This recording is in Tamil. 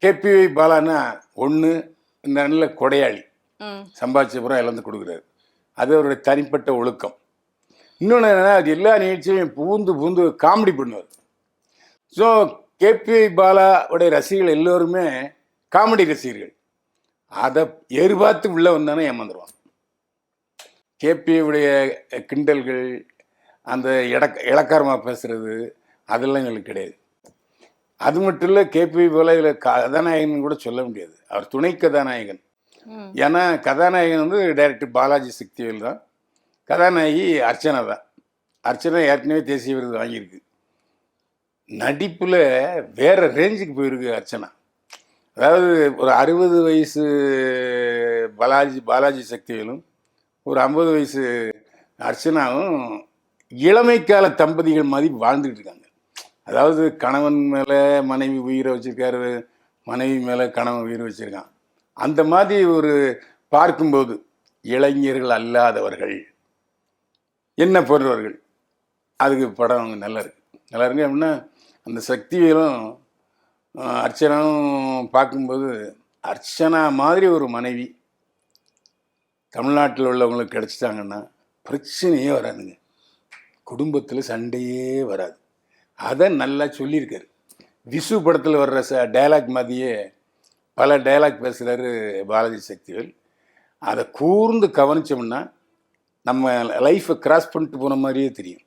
கேபிஒய் பாலானா ஒன்று இந்த நல்ல கொடையாளி, சம்பாதிச்சப்புறம் இழந்து கொடுக்குறாரு. அது அவருடைய தனிப்பட்ட ஒழுக்கம். இன்னொன்று என்னன்னா, அது எல்லா நிகழ்ச்சியும் பூந்து காமெடி பண்ணுவார். ஸோ கேபிஒய் பாலாவுடைய ரசிகர்கள் எல்லோருமே காமெடி ரசிகர்கள். அதை எதிர்பார்த்து உள்ளே வந்தானே ஏமாந்துருவான். கேபியுடைய கிண்டல்கள், அந்த இலக்காரமாக பேசுறது, அதெல்லாம் எங்களுக்கு கிடையாது. அது மட்டும் இல்லை, கேபி போல இதில் கதாநாயகன் கூட சொல்ல முடியாது. அவர் துணை கதாநாயகன். ஏன்னா கதாநாயகன் வந்து டைரக்டர் பாலாஜி சக்திவேல் தான், கதாநாயகி அர்ச்சனா தான். அர்ச்சனா ஏற்கனவே தேசிய விருது வாங்கியிருக்கு. நடிப்பில் வேற ரேஞ்சுக்கு போயிருக்கு அர்ச்சனா. அதாவது ஒரு 60 வயசு பாலாஜி சக்திவேலும் ஒரு 50 வயசு அர்ச்சனாவும் இளமைக்கால தம்பதிகள் மாதிரி வாழ்ந்துட்டு இருக்காங்க. அதாவது கணவன் மேலே மனைவி உயிரை வச்சிருக்காரு, மனைவி மேலே கணவன் உயிரை வச்சிருக்கான். அந்த மாதிரி ஒரு பார்க்கும்போது இளைஞர்கள் அல்லாதவர்கள் என்ன போன்றவர்கள், அதுக்கு படம் நல்லா இருக்கு அப்படின்னா, அந்த சக்திவேலும் அர்ச்சனாவும் பார்க்கும்போது அர்ச்சனா மாதிரி ஒரு மனைவி தமிழ்நாட்டில் உள்ளவங்களுக்கு கிடச்சிட்டாங்கன்னா பிரச்சனையே வராதுங்க, குடும்பத்தில் சண்டையே வராது. அதை நல்லா சொல்லியிருக்காரு. விசு படத்தில் வர்ற டைலாக் மாதிரியே பல டைலாக் பேசுகிறாரு பாலாஜி சக்திவேல். அதை கூர்ந்து கவனித்தோம்னா நம்ம லைஃப்பை கிராஸ் பண்ணிட்டு போன மாதிரியே தெரியும்.